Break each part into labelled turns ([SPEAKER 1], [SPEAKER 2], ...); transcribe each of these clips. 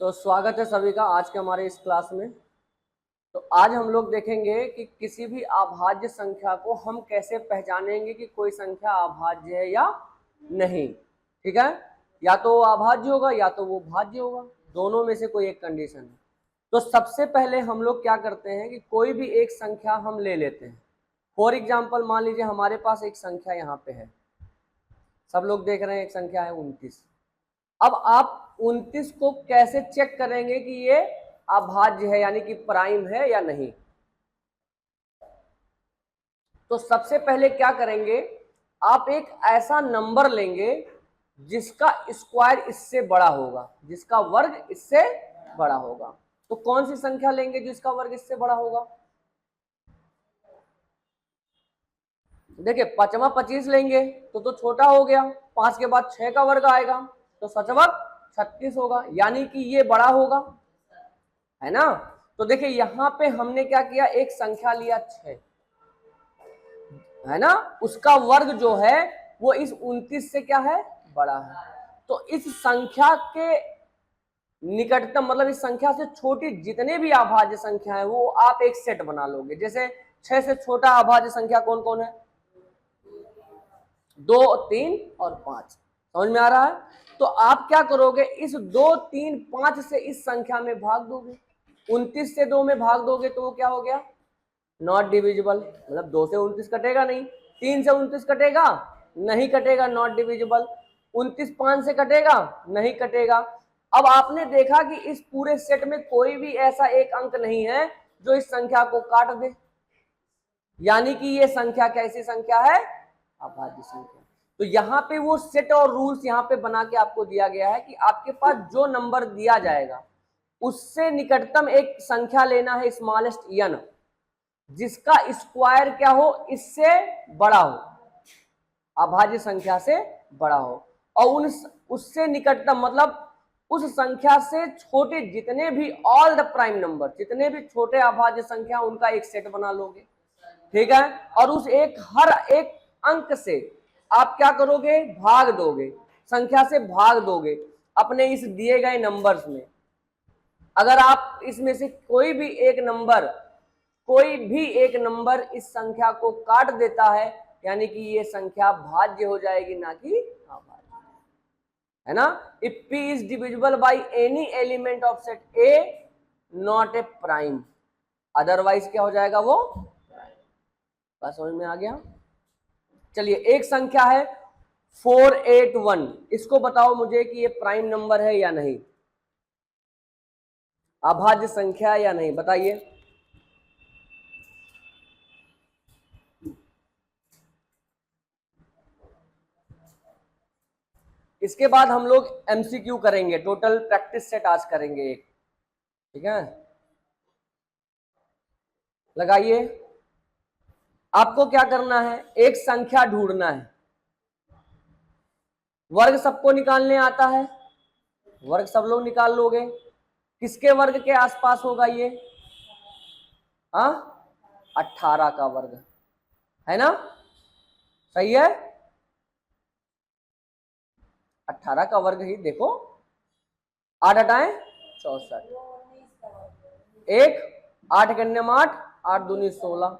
[SPEAKER 1] तो स्वागत है सभी का आज के हमारे इस क्लास में। तो आज हम लोग देखेंगे कि किसी भी अभाज्य संख्या को हम कैसे पहचानेंगे कि कोई संख्या अभाज्य है या नहीं। ठीक है, या तो वो अभाज्य होगा या तो वो भाज्य होगा, दोनों में से कोई एक कंडीशन है। तो सबसे पहले हम लोग क्या करते हैं कि कोई भी एक संख्या हम ले लेते हैं। फॉर एग्जाम्पल मान लीजिए हमारे पास एक संख्या यहाँ पे है, सब लोग देख रहे हैं, एक संख्या है 29। अब आप 29 को कैसे चेक करेंगे कि ये अभाज्य है यानी कि प्राइम है या नहीं। तो सबसे पहले क्या करेंगे, आप एक ऐसा नंबर लेंगे जिसका स्क्वायर इससे बड़ा होगा, जिसका वर्ग इससे बड़ा होगा। तो कौन सी संख्या लेंगे जिसका वर्ग इससे बड़ा होगा? देखिए 5 × 25 लेंगे तो छोटा हो गया, 5 के बाद 6 का वर्ग आएगा तो 7 × 36 होगा, यानी कि ये बड़ा होगा, है ना। तो देखिए यहाँ पे हमने क्या किया, एक संख्या लिया 6, है ना, उसका वर्ग जो है वो इस 29 से क्या है, बड़ा है। तो इस संख्या के निकटतम मतलब इस संख्या से छोटी जितने भी अभाज्य संख्या है वो आप एक सेट बना लोगे। जैसे 6 से छोटा अभाज्य संख्या कौन कौन है? 2, 3 और 5। समझ में आ रहा है? तो आप क्या करोगे, इस 2, 3, 5 से इस संख्या में भाग दोगे। 29 से 2 में भाग दोगे तो वो क्या हो गया, नॉट डिविजिबल, मतलब 2 से 29 कटेगा नहीं। 3 से 29 कटेगा नहीं, कटेगा, नॉट डिविजिबल। 29 5 से कटेगा नहीं, कटेगा। अब आपने देखा कि इस पूरे सेट में कोई भी ऐसा एक अंक नहीं है जो इस संख्या को काट दे, यानी कि ये संख्या कैसी संख्या है, अभाज्य संख्या। तो यहाँ पे वो सेट और रूल्स यहाँ पे बना के आपको दिया गया है कि आपके पास जो नंबर दिया जाएगा उससे निकटतम एक संख्या लेना है, स्मॉलेस्ट n, जिसका स्क्वायर क्या हो, इससे बड़ा हो, अभाज्य संख्या से बड़ा हो। और उससे निकटतम मतलब उस संख्या से छोटे जितने भी ऑल द प्राइम नंबर, जितने भी छोटे अभाज्य संख्या, उनका एक सेट बना लोगे। ठीक है, और उस हर एक अंक से आप क्या करोगे, भाग दोगे, संख्या से भाग दोगे अपने इस दिए गए नंबर्स में। अगर आप इसमें से कोई भी एक नंबर इस संख्या को काट देता है, यानी कि ये संख्या भाज्य हो जाएगी, ना कि अभाज्य, है ना। If p is divisible by any element of set A, not a prime, otherwise क्या हो जाएगा, वो प्राइम। बात समझ में आ गया? चलिए, एक संख्या है 481, इसको बताओ मुझे कि ये प्राइम नंबर है या नहीं, अभाज्य संख्या या नहीं, बताइए। इसके बाद हम लोग MCQ करेंगे, टोटल प्रैक्टिस सेट आज करेंगे एक। ठीक है, लगाइए। आपको क्या करना है, एक संख्या ढूंढना है। वर्ग सबको निकालने आता है, वर्ग सब लोग निकाल लोगे। किसके वर्ग के आसपास होगा ये? 18 का वर्ग, है ना, सही है। 18 का वर्ग ही देखो, 8 हटाएं 64, 1 8 गण्यम 8, 8 दूनी 16,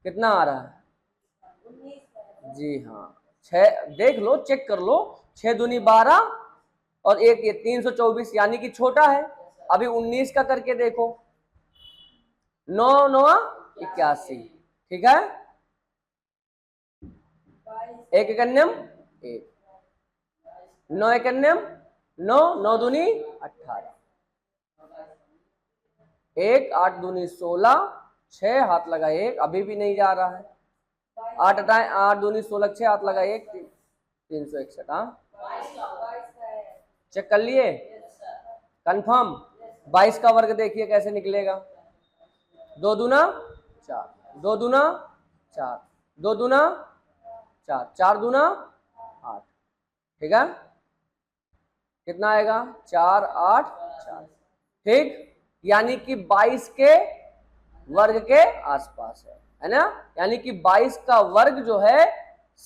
[SPEAKER 1] कितना आ रहा है? जी हाँ, 6, देख लो, चेक कर लो, 6 दूनी 12 और 1 ये 324, यानी कि छोटा है। अभी 19 का करके देखो, 9 9 81, ठीक है, 1 एकन्यम 1, 9 एकन्यम 9, 9 दूनी 18, 1 8 दूनी 16, 6 हाथ लगा 1, अभी भी नहीं जा रहा है। 8 हटाएं, 8 दूनी 16, 6 हाथ लगा 1, 361। हाँ, चेक कर लिए, कंफर्म। 22 का वर्ग देखिए कैसे निकलेगा, 2 दूना 4, 2 दूना 4, 2 दूना 4, 4 दूना 8, ठीक है, कितना आएगा, 4 8 4, ठीक, यानी कि 22 के वर्ग के आसपास है ना, यानी कि 22 का वर्ग जो है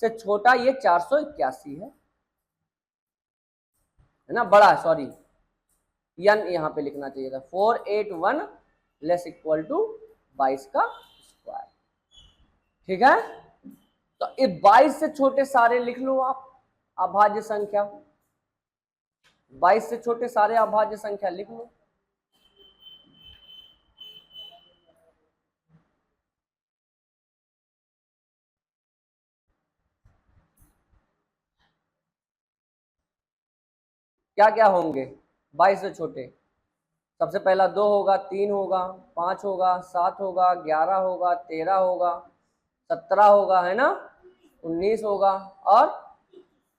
[SPEAKER 1] से छोटा ये 481 है ना, बड़ा, सॉरी, n यहाँ पे लिखना चाहिए था, 481 लेस इक्वल टू 22 का स्क्वायर। ठीक है, तो ये 22 से छोटे सारे लिख लो आप अभाज्य संख्या, 22 से छोटे सारे अभाज्य संख्या लिख लो। क्या क्या होंगे 22 से छोटे? सबसे पहला 2 होगा, 3 होगा, 5 होगा, 7 होगा, 11 होगा, 13 होगा, 17 होगा, है ना, 19 होगा और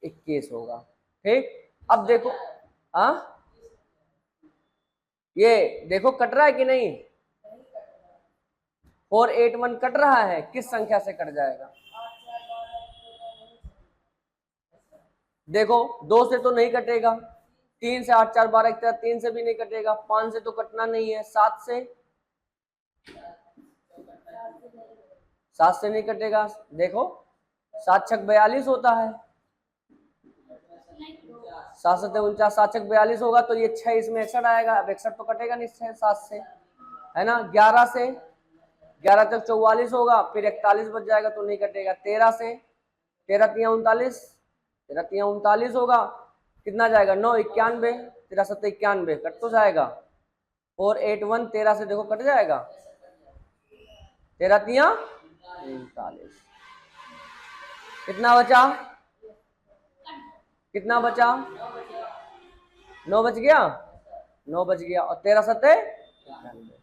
[SPEAKER 1] 21 होगा। ठीक, अब देखो ये देखो कट रहा है कि नहीं? 481 कट रहा है, किस संख्या से कट जाएगा? देखो 2 से तो नहीं कटेगा, 3 से 8 4 12 13, 3 से भी नहीं कटेगा, 5 से तो कटना नहीं है, 7 से नहीं कटेगा। देखो 7 छक 42 होता है, 7 7 49, 7 छक 42 होगा, तो ये 6 इसमें 61 आएगा। अब 61 तो कटेगा नहीं 7 से, है ना। 11 से 11 तक 44 होगा, फिर 41 बच जाएगा तो नहीं कटेगा। 13 से 13 3 39, 13 3 39 होगा, कितना जाएगा? 9 91, 13 7 91, कट तो जाएगा। 481 13 से देखो कट जाएगा, 13 3 39, कितना बचा? कितना बचा? 9 बच गया, 9 बच गया, और 13 7 91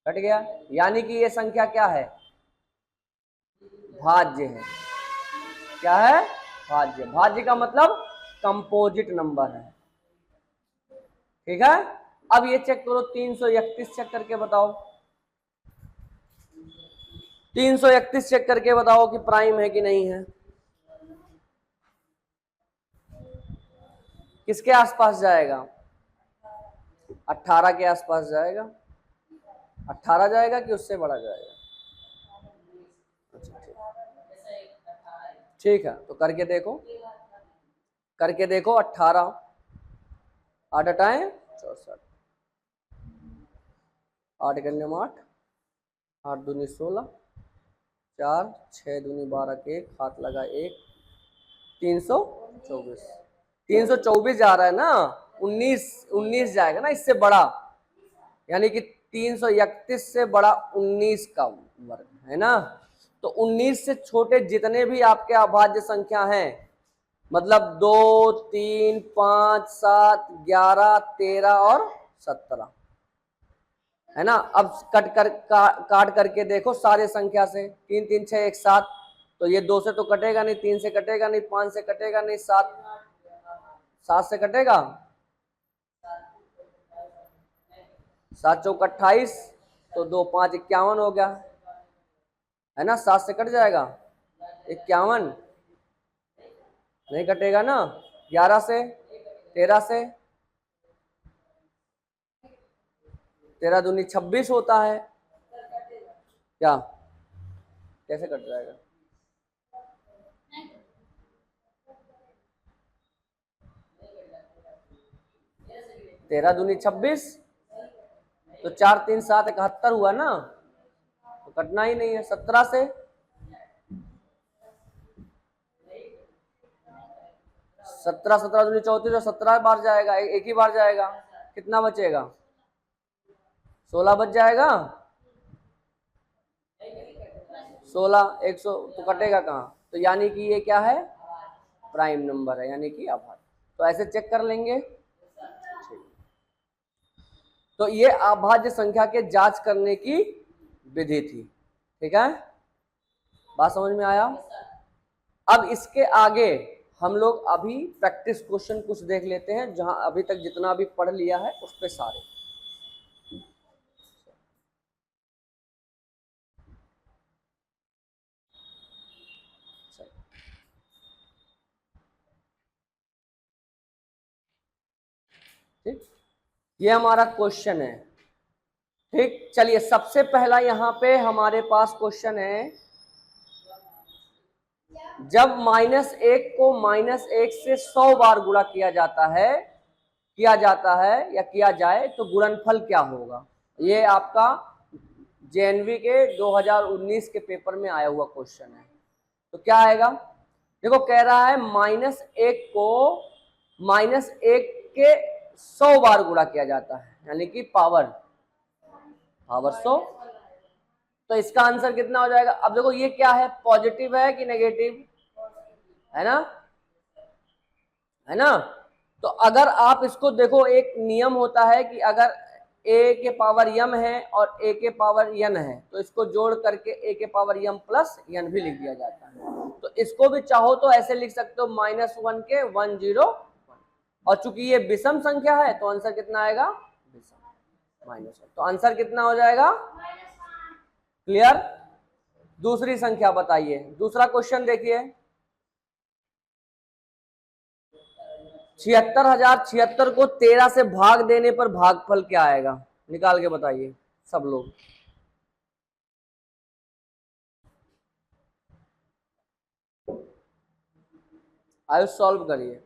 [SPEAKER 1] कट गया। यानी कि ये संख्या क्या है? भाज्य है। क्या है? भाज्य। भाज्य का मतलब कंपोजिट नंबर है। ठीक है, अब ये चेक करो, 331 चेक करके बताओ, 331 चेक करके बताओ कि प्राइम है कि नहीं है। किसके आसपास जाएगा? 18 के आसपास जाएगा। 18 जाएगा कि उससे बड़ा जाएगा? अच्छा ठीक है, तो करके देखो, करके देखो। 18 8 8 64, 8 करने में 8, 8 दूनी 16, 4 6 दूनी 12 के 1, हाथ लगा 1, 324, 324 जा रहा है ना, 19 जाएगा ना इससे बड़ा, यानी कि 331 से बड़ा 19 का वर्ग, है ना। तो 19 से छोटे जितने भी आपके अभाज्य संख्या हैं, मतलब 2 3 5 7 11 13 और 17, है ना। अब काट करके देखो सारे संख्या से, 3 3 6 1 7, तो ये 2 से तो कटेगा नहीं, 3 से कटेगा नहीं, 5 से कटेगा नहीं, 7 से कटेगा, 7 चौक 28, तो 2 5 51 हो गया, है ना। 7 से कट जाएगा, 51 नहीं कटेगा ना। 11 से 13 से 13 दूनी 26 होता है, क्या कैसे कट जाएगा? तेरह दूनी 26, तो 4 3 7 71 हुआ ना, तो कटना ही नहीं है। 17 से 17 दूनी 34, तो 17 बार जाएगा, एक ही बार जाएगा, कितना बचेगा? 16 बच जाएगा, 16 100 तो कटेगा कहाँ? तो यानी कि ये क्या है? प्राइम नंबर है, यानी कि अभाज्य। तो ऐसे चेक कर लेंगे। तो ये अभाज्य संख्या के जांच करने की विधि थी। ठीक है, बात समझ में आया? अब इसके आगे हम लोग अभी प्रैक्टिस क्वेश्चन कुछ देख लेते हैं, जहां अभी तक जितना भी पढ़ लिया है उस पे सारे। ठीक, ये हमारा क्वेश्चन है। ठीक, चलिए सबसे पहला यहाँ पे हमारे पास क्वेश्चन है, जब -1 को -1 से 100 बार गुणा किया जाता है किया जाता है या किया जाए तो गुणनफल क्या होगा। ये आपका जेएनवी के 2019 के पेपर में आया हुआ क्वेश्चन है। तो क्या आएगा, देखो कह रहा है -1 को -1 के 100 बार गुणा किया जाता है, यानी कि पावर 100। तो इसका आंसर कितना हो जाएगा। अब देखो ये क्या है, पॉजिटिव है कि नेगेटिव है ना, है ना। तो अगर आप इसको देखो, एक नियम होता है कि अगर a के पावर m है और a के पावर n है तो इसको जोड़ करके a के पावर m प्लस n भी लिख दिया जाता है। तो इसको भी चाहो तो ऐसे लिख सकते हो -1 के 101, और चूंकि ये विषम संख्या है तो आंसर कितना आएगा, विषम -1। तो आंसर कितना हो जाएगा, क्लियर। दूसरी संख्या बताइए, दूसरा क्वेश्चन देखिए। 76,076 को 13 से भाग देने पर भागफल क्या आएगा, निकाल के बताइए सब लोग। आयुष सॉल्व करिए।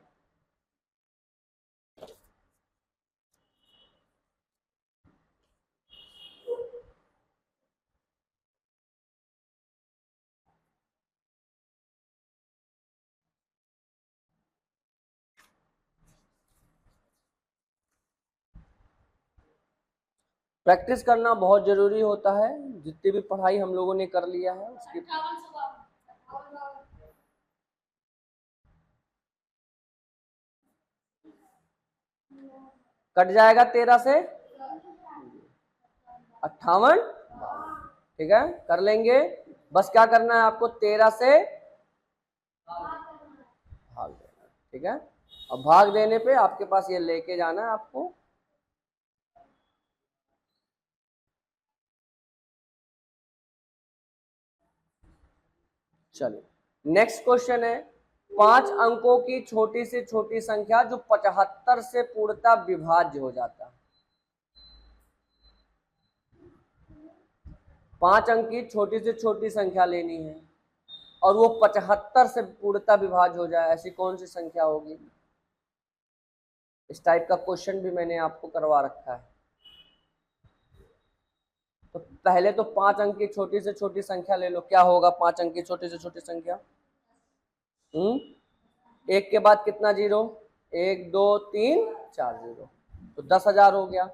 [SPEAKER 1] प्रैक्टिस करना बहुत जरूरी होता है, जितनी भी पढ़ाई हम लोगों ने कर लिया है उसकी। कट जाएगा 13 से 58, ठीक है कर लेंगे। बस क्या करना है आपको, 13 से भाग देना, ठीक है। अब भाग देने पे आपके पास ये लेके जाना है आपको। चलिए नेक्स्ट क्वेश्चन है, 5 अंकों की छोटी से छोटी संख्या जो 75 से पूर्णतः विभाज्य हो जाता है। 5 अंक की छोटी से छोटी संख्या लेनी है और वो 75 से पूर्णतः विभाज्य हो जाए, ऐसी कौन सी संख्या होगी। इस टाइप का क्वेश्चन भी मैंने आपको करवा रखा है। तो पहले तो 5 अंक की छोटी से छोटी संख्या ले लो, क्या होगा 5 अंक की छोटी से छोटी संख्या। 1 के बाद कितना जीरो, 1 2 3 4 जीरो, तो 10,000 हो गया।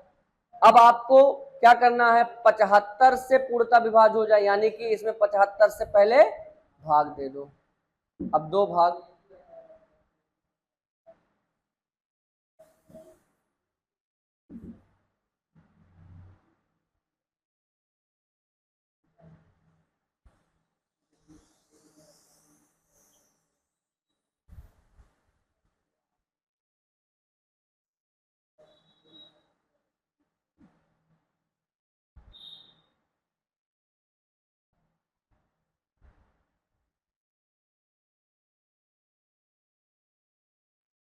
[SPEAKER 1] अब आपको क्या करना है, 75 से पूर्णतः विभाज्य हो जाए, यानी कि इसमें 75 से पहले भाग दे दो। अब 2 भाग,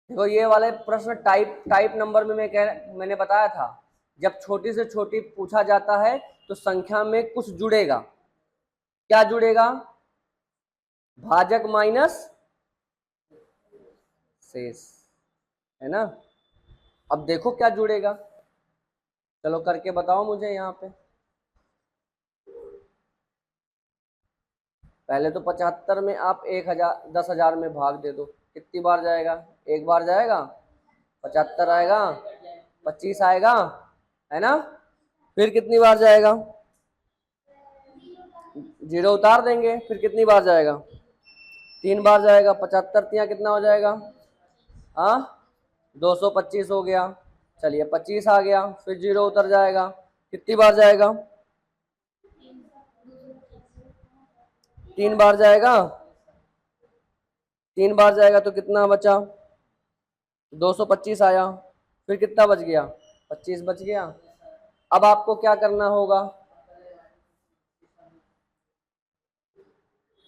[SPEAKER 1] देखो ये वाले प्रश्न टाइप नंबर में मैंने बताया था, जब छोटी से छोटी पूछा जाता है तो संख्या में कुछ जुड़ेगा। क्या जुड़ेगा, भाजक माइनस शेष, है ना। अब देखो क्या जुड़ेगा, चलो करके बताओ मुझे यहाँ पे। पहले तो 75 में आप 1,000 10,000 में भाग दे दो, कितनी बार जाएगा, एक बार जाएगा, 75 आएगा, 25 आएगा, है ना। फिर कितनी बार जाएगा, 0 उतार देंगे, फिर कितनी बार जाएगा, 3 बार जाएगा, 75 तिया कितना हो जाएगा, हाँ 225 हो गया। चलिए 25 आ गया, फिर 0 उतर जाएगा, कितनी बार जाएगा, 3 बार जाएगा, 3 बार जाएगा तो कितना बचा, 225 आया, फिर कितना बच गया, 25 बच गया। अब आपको क्या करना होगा,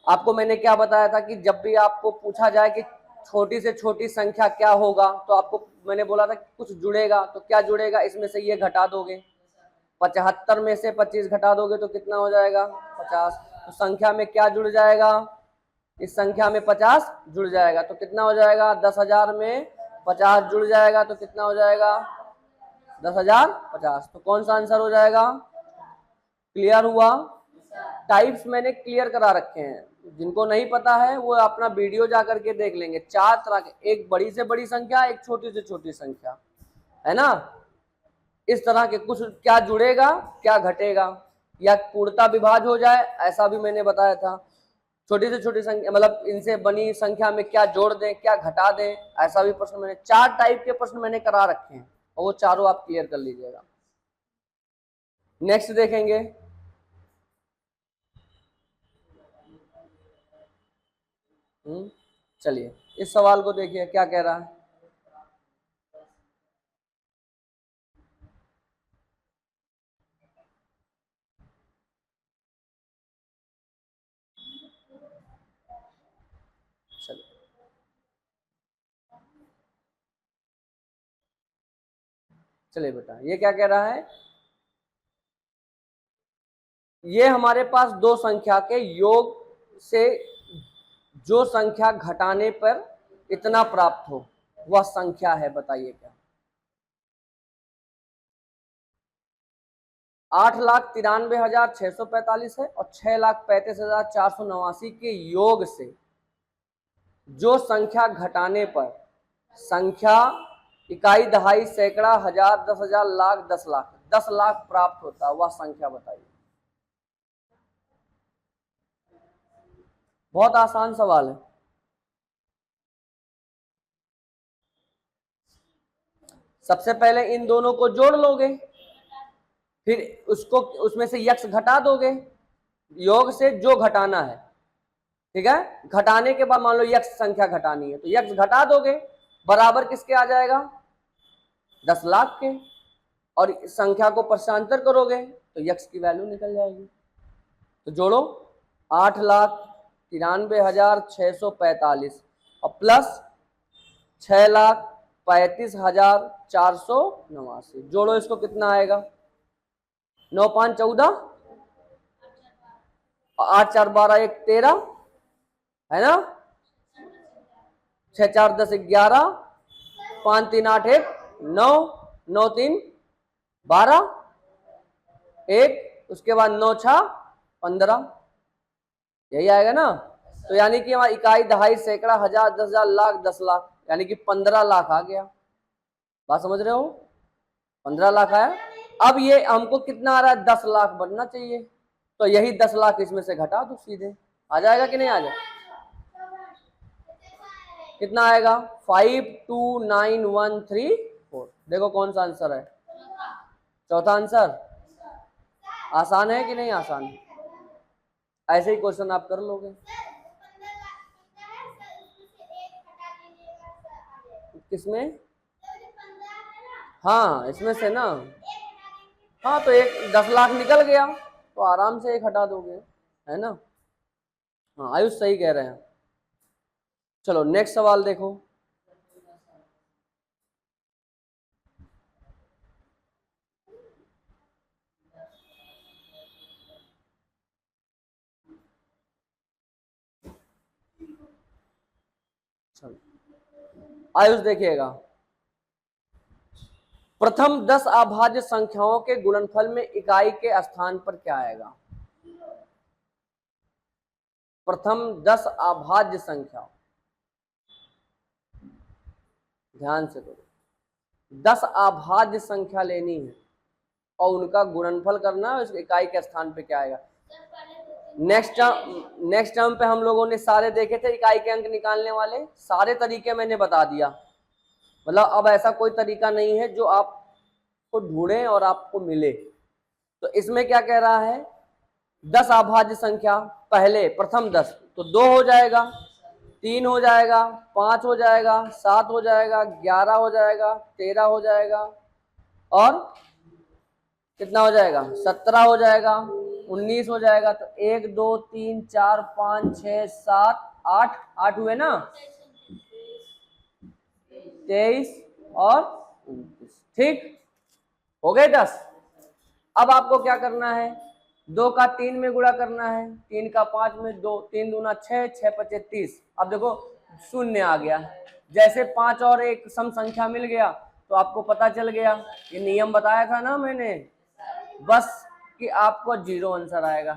[SPEAKER 1] आपको मैंने क्या बताया था कि जब भी आपको पूछा जाए कि छोटी से छोटी संख्या क्या होगा, तो आपको मैंने बोला था कि कुछ जुड़ेगा, तो क्या जुड़ेगा, इसमें से ये घटा दोगे, 75 में से 25 घटा दोगे तो कितना हो जाएगा, 50। तो संख्या में क्या जुड़ जाएगा, इस संख्या में 50 जुड़ जाएगा, तो कितना हो जाएगा, 10,000 में 50 जुड़ जाएगा तो कितना हो जाएगा 10,050। तो कौन सा आंसर हो जाएगा? क्लियर हुआ? टाइप्स मैंने क्लियर करा रखे हैं, जिनको नहीं पता है वो अपना वीडियो जा करके देख लेंगे। 4 तरह के, एक बड़ी से बड़ी संख्या, एक छोटी से छोटी संख्या, है ना। इस तरह के कुछ क्या जुड़ेगा क्या घटेगा, या पूर्णता विभाज्य हो जाए, ऐसा भी मैंने बताया था। छोटी से छोटी संख्या मतलब इनसे बनी संख्या में क्या जोड़ दें क्या घटा दें, ऐसा भी प्रश्न मैंने 4 टाइप के प्रश्न मैंने करा रखे हैं, और वो चारों आप क्लियर कर लीजिएगा। नेक्स्ट देखेंगे, चलिए इस सवाल को देखिए क्या कह रहा है। चलिए बेटा, ये क्या कह रहा है, ये हमारे पास दो संख्या के योग से जो संख्या घटाने पर इतना प्राप्त हो वह संख्या है, बताइए क्या। 8,93,645 है और 6,35,489 के योग से जो संख्या घटाने पर संख्या इकाई दहाई सैकड़ा हजार 10,000 लाख 10 लाख 10 लाख प्राप्त होता है, वह संख्या बताइए। बहुत आसान सवाल है। सबसे पहले इन दोनों को जोड़ लोगे, फिर उसको उसमें से यक्स घटा दोगे, योग से जो घटाना है, ठीक है। घटाने के बाद मान लो यक्स संख्या घटानी है तो यक्स घटा दोगे, बराबर किसके आ जाएगा 10 लाख के, और संख्या को प्रशांतर करोगे तो यक्स की वैल्यू निकल जाएगी। तो जोड़ो 8,93,645 और प्लस 6,35,489, जोड़ो इसको कितना आएगा 9 5 14, 8 4 12 1 13, है ना, 6 4 10 11, 5 3 8 1 9, 9 3 12 1, उसके बाद 9 6 15, यही आएगा ना। तो यानी कि हमारी इकाई दहाई सैकड़ा हजार 10,000 लाख 10 लाख यानी कि 15 लाख आ गया। बात समझ रहे हो, 15 लाख आया। अब ये हमको कितना आ रहा है 10 लाख बनना चाहिए, तो यही 10 लाख इसमें से घटा दो, सीधे आ जाएगा कि नहीं आ जाएगा। कितना आएगा 529,134। देखो कौन सा आंसर है, चौथा आंसर। आसान है कि नहीं आसान है, ऐसे ही क्वेश्चन आप कर लोगे। किसमें, हाँ इसमें से ना, हाँ तो एक 10 लाख निकल गया तो आराम से एक हटा दोगे, है ना। हाँ आयुष सही कह रहे हैं। चलो नेक्स्ट सवाल देखो, आयुष देखिएगा, प्रथम 10 अभाज्य संख्याओं के गुणनफल में इकाई के स्थान पर क्या आएगा। प्रथम 10 अभाज्य संख्या, ध्यान से करो, 10 अभाज्य संख्या लेनी है और उनका गुणनफल करना है, उस इकाई के स्थान पे क्या आएगा। नेक्स्ट टर्म पे हम लोगों ने सारे देखे थे इकाई के अंक निकालने वाले, सारे तरीके मैंने बता दिया। मतलब अब ऐसा कोई तरीका नहीं है जो आपको ढूंढे और आपको मिले। तो इसमें क्या कह रहा है, 10 अभाज्य संख्या, पहले प्रथम 10 तो 2 हो जाएगा, 3 हो जाएगा, 5 हो जाएगा, 7 हो जाएगा, 11 हो जाएगा, 13 हो जाएगा, और कितना हो जाएगा 17 हो जाएगा, 19 हो जाएगा। तो 1 2 3 4 5 6 7 8, 8 हुए ना, 23 और 29, ठीक हो गए 10। अब आपको क्या करना है, 2 का 3 में गुणा करना है, 3 का 5 में, 2 3 दूना 6, 6 5 30। अब देखो शून्य आ गया, जैसे 5 और एक सम संख्या मिल गया तो आपको पता चल गया, ये नियम बताया था ना मैंने, बस कि आपको 0 आंसर आएगा,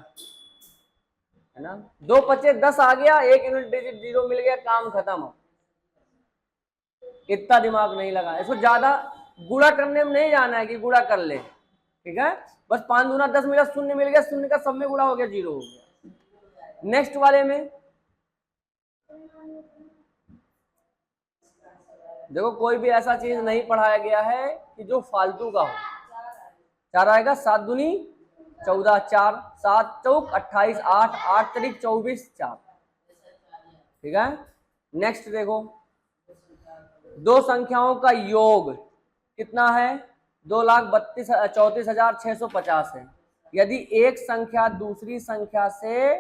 [SPEAKER 1] है ना। 2 25 10 आ गया, एक यूनिट डिजिट 0 मिल गया, काम खत्म। इतना दिमाग नहीं लगा, इसको ज्यादा गुणा करने में नहीं जाना है कि गुणा कर ले, ठीक है। बस 5 दूना 10 मिला, शून्य मिल गया, शून्य का सब में गुणा हो गया, 0 हो गया। नेक्स्ट वाले में देखो, कोई भी ऐसा चीज नहीं पढ़ाया गया है कि जो फालतू का हो। 4 आएगा, 7 दूनी 14, 4 7 चौक 28, 8 8 तरीक 24, 4, ठीक है। नेक्स्ट देखो, दो संख्याओं का योग कितना है, 2,32,34,650 है। यदि एक संख्या दूसरी संख्या से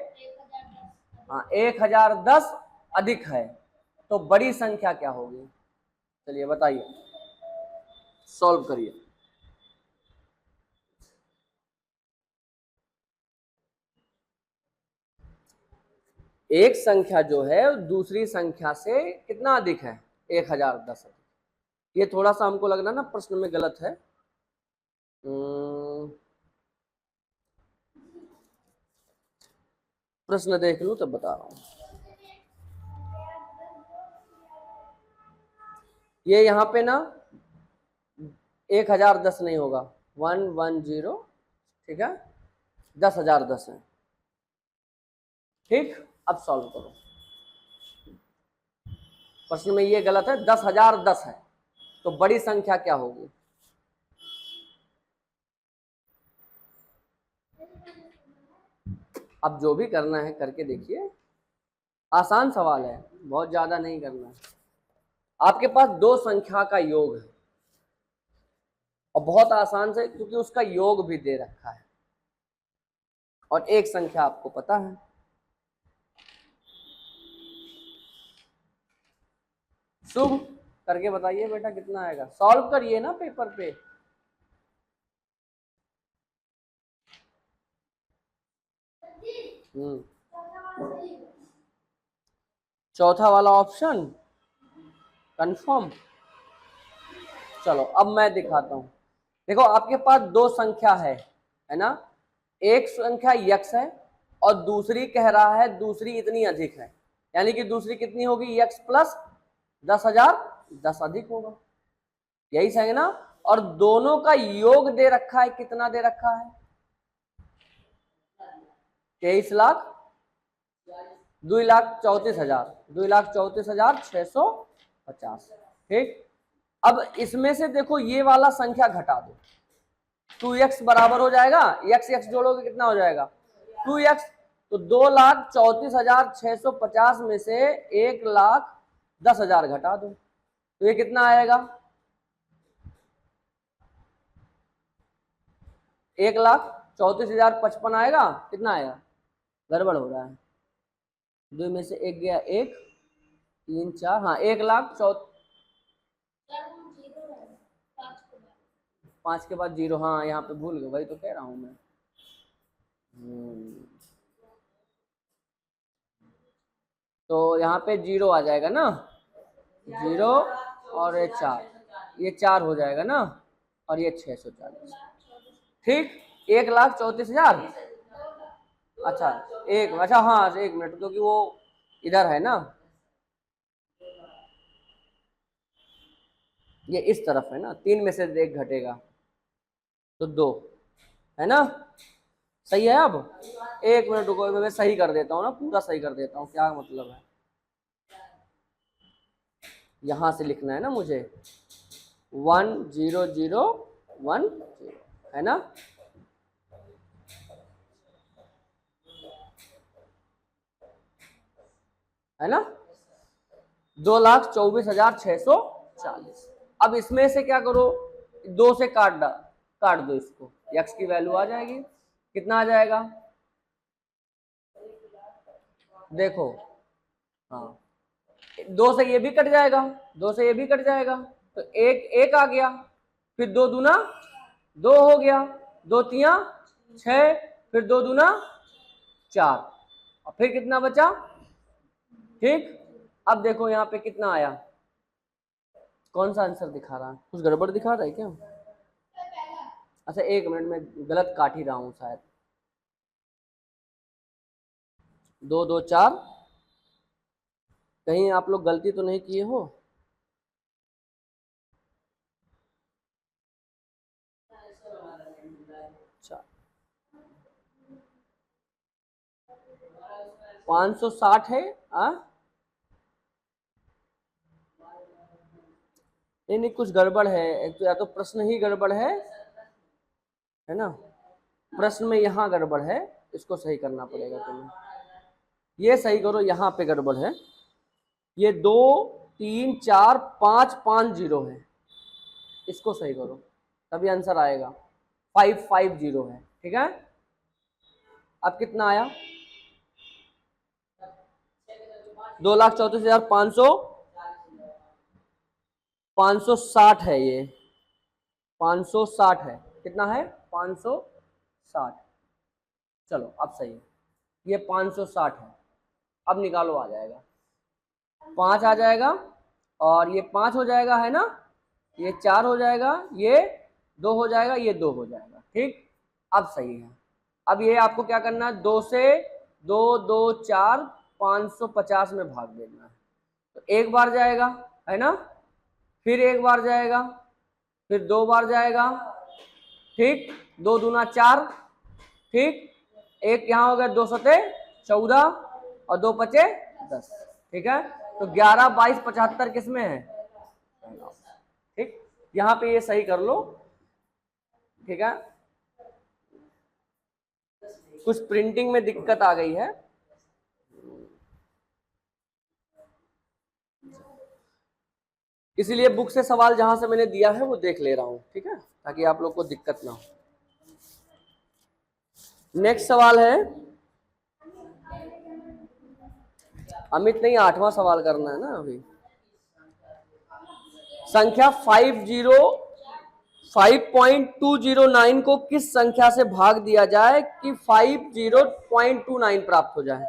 [SPEAKER 1] 1,010 अधिक है तो बड़ी संख्या क्या होगी? चलिए बताइए, सॉल्व करिए। एक संख्या जो है दूसरी संख्या से कितना अधिक है? 1,010 अधिक। ये थोड़ा सा हमको लग रहा ना प्रश्न में गलत है। प्रश्न देख लूं तब बता रहा हूं। ये यहाँ पे ना 1,010 नहीं होगा, 110, ठीक है, 10,010 है, ठीक। अब सॉल्व करो, प्रश्न में ये गलत है, 10,010 है तो बड़ी संख्या क्या होगी? अब जो भी करना है करके देखिए, आसान सवाल है, बहुत ज्यादा नहीं करना है। आपके पास दो संख्या का योग है और बहुत आसान से, क्योंकि उसका योग भी दे रखा है और एक संख्या आपको पता है। शुभ करके बताइए बेटा कितना आएगा, सॉल्व करिए ना पेपर पे। चौथा वाला ऑप्शन कंफर्म। चलो अब मैं दिखाता हूं। देखो आपके पास दो संख्या है ना, एक संख्या यक्स है और दूसरी कह रहा है दूसरी इतनी अधिक है, यानी कि दूसरी कितनी होगी? यक्स प्लस 10,010 अधिक होगा, यही सही है ना। और दोनों का योग दे रखा है, कितना दे रखा है? 23,00,000, 2,34,000, 2,34,650, ठीक। अब इसमें से देखो ये वाला संख्या घटा दो, 2x बराबर हो जाएगा, x x जोड़ोगे कितना हो जाएगा? 2x। तो 2,34,650 में से 1,10,000 घटा दो तो ये कितना आएगा? 1,34,055 आएगा। कितना आएगा? गड़बड़ हो रहा है, 2 में से 1 गया, 1 3 4, हाँ 1,04,000, 5 के बाद 0, हाँ यहाँ पे भूल गए, वही तो कह रहा हूं मैं। तो यहाँ पे 0 आ जाएगा ना, 0 और ये 4, ये 4 हो जाएगा ना, और ये 640, ठीक। 1,34,000। अच्छा अच्छा हाँ 1 मिनट, क्योंकि वो इधर है ना, ये इस तरफ है ना, 3 में से 1 घटेगा तो 2 है ना, सही है। अब 1 मिनट रुको, मैं सही कर देता हूँ ना, पूरा सही कर देता हूँ, क्या मतलब है, यहां से लिखना है ना मुझे, 1,0,0,1,0 है ना। है ना, 2,24,640। अब इसमें से क्या करो, 2 से काट दो इसको, x की वैल्यू आ जाएगी, कितना आ जाएगा? देखो हाँ, 2 से ये भी कट जाएगा, 2 से ये भी कट जाएगा, तो 1 आ गया, फिर 2 दूना 2 हो गया, 2 तिया 6, फिर 2 दूना 4, और फिर कितना बचा? ठीक। अब देखो यहाँ पे कितना आया, कौन सा आंसर दिखा रहा है? कुछ गड़बड़ दिखा रहा है क्या? अच्छा एक मिनट में गलत काट ही रहा हूँ शायद। 2 2 4, कहीं आप लोग गलती तो नहीं किए हो? अच्छा 560 है। नहीं नहीं, कुछ गड़बड़ है। एक तो या तो प्रश्न ही गड़बड़ है ना? प्रश्न में यहाँ गड़बड़ है, इसको सही करना पड़ेगा तुम्हें। ये सही करो, यहाँ पे गड़बड़ है। ये 2 3 4 5 5 0 है, इसको सही करो तभी आंसर आएगा। 550 है, ठीक है। अब कितना आया? 2,34,560 है ये। 560 है। कितना है? 560। चलो अब सही है, ये 560 है। अब निकालो, आ जाएगा 5 आ जाएगा, और ये 5 हो जाएगा, है ना? ये 4 हो जाएगा, ये 2 हो जाएगा, ये 2 हो जाएगा, ठीक। अब सही है। अब ये आपको क्या करना है? 2 से 2 2 4 550 में भाग देना है। तो एक बार जाएगा, है ना? फिर एक बार जाएगा, फिर 2 बार जाएगा, ठीक। 2 दूना 4, ठीक। एक यहाँ हो गया, 2 सते 14 और 2 पचे 10, ठीक है। तो 11 22 75 किसमें है? ठीक, यहाँ पे ये सही कर लो, ठीक है। कुछ प्रिंटिंग में दिक्कत आ गई है, इसीलिए बुक से सवाल जहां से मैंने दिया है वो देख ले रहा हूं, ठीक है, ताकि आप लोग को दिक्कत ना हो। नेक्स्ट सवाल है, अमित नहीं, 8वां सवाल करना है ना अभी। संख्या 5.209 को किस संख्या से भाग दिया जाए कि 50.29 प्राप्त हो जाए?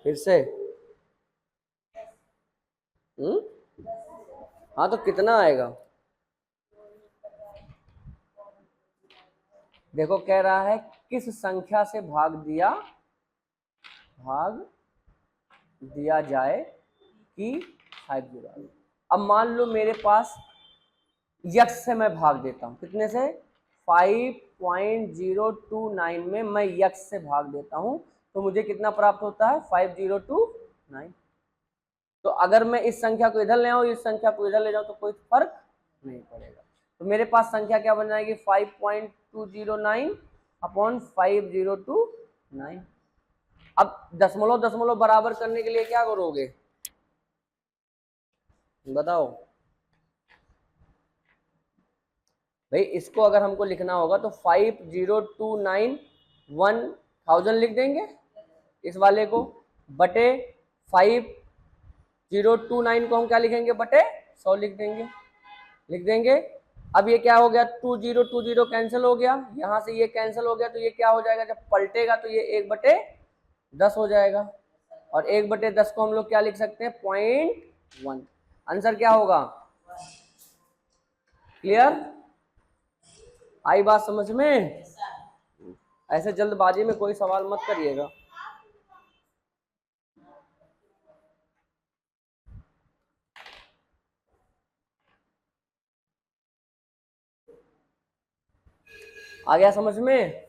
[SPEAKER 1] फिर से। हाँ तो कितना आएगा? देखो कह रहा है किस संख्या से भाग दिया जाए कि 50। अब मान लो मेरे पास यक्स से मैं भाग देता हूं, कितने से? 5.029 में मैं यक्स से भाग देता हूं, तो मुझे कितना प्राप्त होता है? 5029। तो अगर मैं इस संख्या को इधर ले आऊं, इस संख्या को इधर ले जाऊं, तो कोई फर्क नहीं पड़ेगा। तो मेरे पास संख्या क्या बन जाएगी? 5.209 अपॉन 5029। अब दशमलव दशमलव बराबर करने के लिए क्या करोगे बताओ भाई? इसको अगर हमको लिखना होगा तो 5029 1000 लिख देंगे, इस वाले को बटे 5029 को हम क्या लिखेंगे? बटे 100 लिख देंगे। अब ये क्या हो गया? 2020 कैंसिल हो गया, यहां से ये कैंसिल हो गया, तो ये क्या हो जाएगा? जब पलटेगा तो ये 1/10 हो जाएगा, और 1/10 को हम लोग क्या लिख सकते हैं? 0.1। आंसर क्या होगा? क्लियर? आई बात समझ में? ऐसे जल्दबाजी में कोई सवाल मत करिएगा। आ गया समझ में?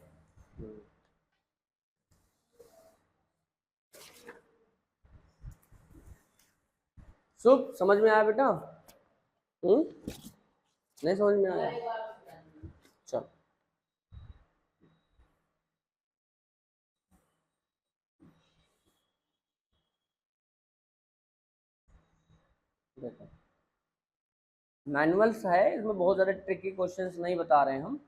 [SPEAKER 1] शुभ, समझ में आया बेटा? नहीं समझ में आया? चल देखो, मैनुअल्स है, इसमें बहुत ज्यादा ट्रिकी क्वेश्चंस नहीं बता रहे हैं हम।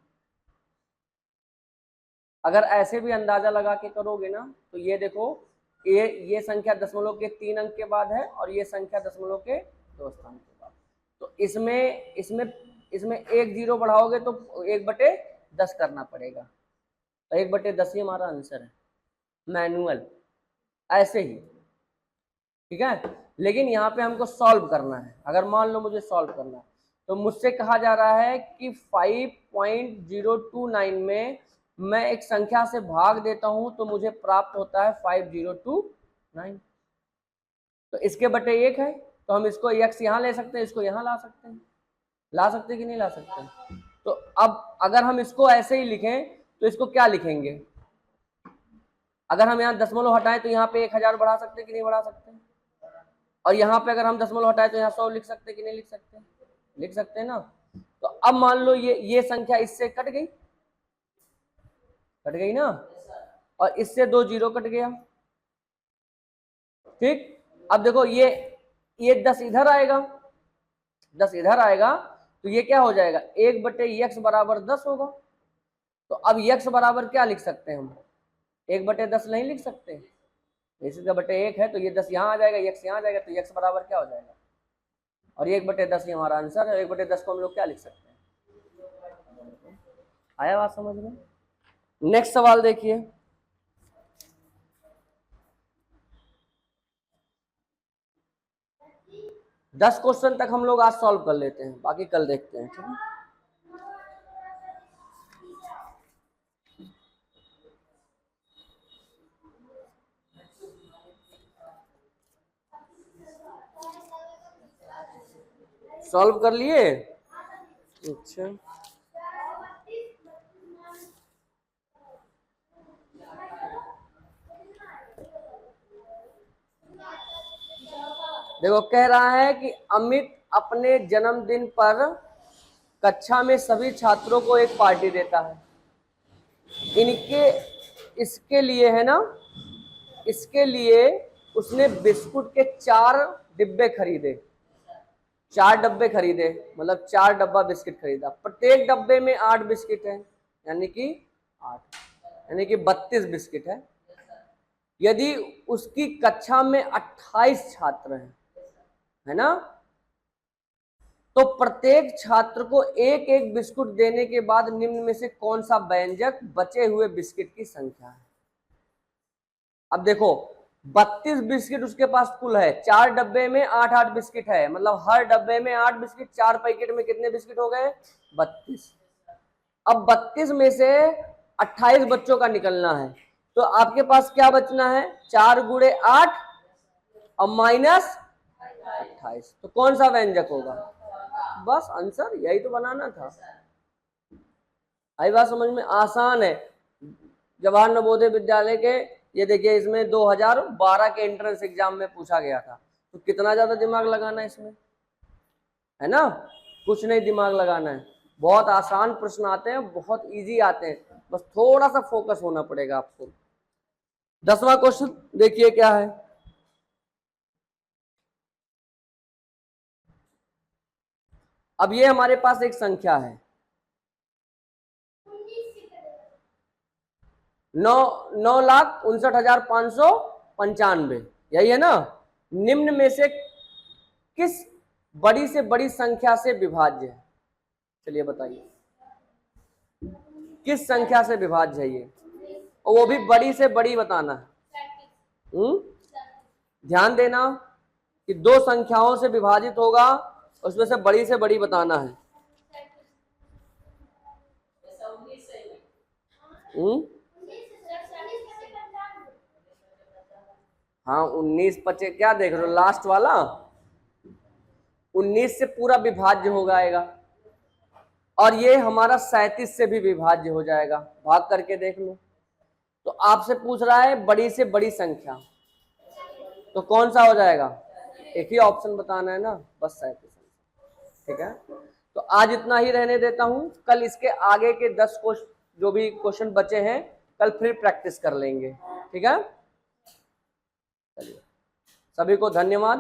[SPEAKER 1] अगर ऐसे भी अंदाजा लगा के करोगे ना, तो ये देखो, ये संख्या दशमलव के 3 अंक के बाद है, और ये संख्या दशमलव के 2 स्थान के बाद। तो इसमें इसमें इसमें 1 0 बढ़ाओगे तो 1/10 करना पड़ेगा, तो 1/10 ही हमारा आंसर है, मैनुअल ऐसे ही, ठीक है। लेकिन यहाँ पे हमको सॉल्व करना है। अगर मान लो मुझे सॉल्व करना है तो मुझसे कहा जा रहा है कि 5.029 में मैं एक संख्या से भाग देता हूं तो मुझे प्राप्त होता है 5029। तो इसके बटे 1 है तो हम इसको x यहाँ ले सकते हैं, इसको यहाँ ला सकते हैं, ला सकते हैं कि नहीं ला सकते हैं। तो अब अगर हम इसको ऐसे ही लिखें तो इसको क्या लिखेंगे, अगर हम यहाँ दशमलव हटाएं तो यहाँ पे 1000 बढ़ा सकते हैं कि नहीं बढ़ा सकते हैं, और यहाँ पे अगर हम दशमलव हटाएं तो यहाँ 100 लिख सकते हैं कि नहीं लिख सकते, लिख सकते हैं ना। तो अब मान लो ये संख्या इससे कट गई ना, और इससे 2 जीरो कट गया। ठीक, अब देखो ये 10 इधर आएगा, 10 इधर आएगा तो ये क्या हो जाएगा, 1/x बराबर 10 होगा। तो अब x बराबर क्या लिख सकते हैं हम, 1/10 नहीं लिख सकते, इसी का बटे 1 है तो ये 10 यहाँ आ जाएगा, x यहाँ आ जाएगा, तो x बराबर क्या हो जाएगा, और 1/10 ही हमारा आंसर है। 1/10 को हम लोग क्या लिख सकते हैं। आया बात समझ में। नेक्स्ट सवाल देखिए, दस क्वेश्चन तक हम लोग आज सॉल्व कर लेते हैं, बाकी कल देखते हैं। ठीक है, सॉल्व कर लिए। अच्छा, देखो कह रहा है कि अमित अपने जन्मदिन पर कक्षा में सभी छात्रों को एक पार्टी देता है। इसके लिए है ना, इसके लिए उसने बिस्कुट के 4 डिब्बे खरीदे, 4 डब्बे खरीदे, मतलब 4 डब्बा बिस्किट खरीदा। प्रत्येक डब्बे में 8 बिस्किट है, यानी कि 8, यानी कि 32 बिस्किट है। यदि उसकी कक्षा में 28 छात्र हैं, है ना, तो प्रत्येक छात्र को एक एक बिस्कुट देने के बाद निम्न में से कौन सा व्यंजक बचे हुए बिस्किट की संख्या है। अब देखो 32 बिस्किट उसके पास कुल है, 4 डब्बे में 8-8 बिस्किट है, मतलब हर डब्बे में 8 बिस्किट, 4 पैकेट में कितने बिस्किट हो गए, 32। अब 32 में से 28 बच्चों का निकलना है, तो आपके पास क्या बचना है, 4 गुणे 8 और माइनस 28, तो कौन सा व्यंजक होगा। बस आंसर यही तो बनाना था। आई बात समझ में, आसान है। जवाहर नवोदय विद्यालय के ये देखिए, इसमें 2012 के एंट्रेंस एग्जाम में पूछा गया था, तो कितना ज्यादा दिमाग लगाना है इसमें, है ना, कुछ नहीं दिमाग लगाना है। बहुत आसान प्रश्न आते हैं, बहुत इजी आते हैं, बस थोड़ा सा फोकस होना पड़ेगा आपको। 10वां क्वेश्चन देखिए क्या है। अब ये हमारे पास एक संख्या है 9,59,595, यही है ना। निम्न में से किस बड़ी से बड़ी संख्या से विभाज्य है, चलिए बताइए किस संख्या से विभाज्य है ये, और वो भी बड़ी से बड़ी बताना है। ध्यान देना कि 2 संख्याओं से विभाजित होगा, उसमें से बड़ी बताना है। हाँ 19 25 क्या देख रहे हो, लास्ट वाला 19 से पूरा विभाज्य हो जाएगा, और ये हमारा 37 से भी विभाज्य हो जाएगा, भाग करके देख लो। तो आपसे पूछ रहा है बड़ी से बड़ी संख्या, तो कौन सा हो जाएगा, एक ही ऑप्शन बताना है ना, बस 37। ठीक है, तो आज इतना ही रहने देता हूं, कल इसके आगे के 10 जो भी क्वेश्चन बचे हैं कल फिर प्रैक्टिस कर लेंगे। ठीक है, चलिए सभी को धन्यवाद।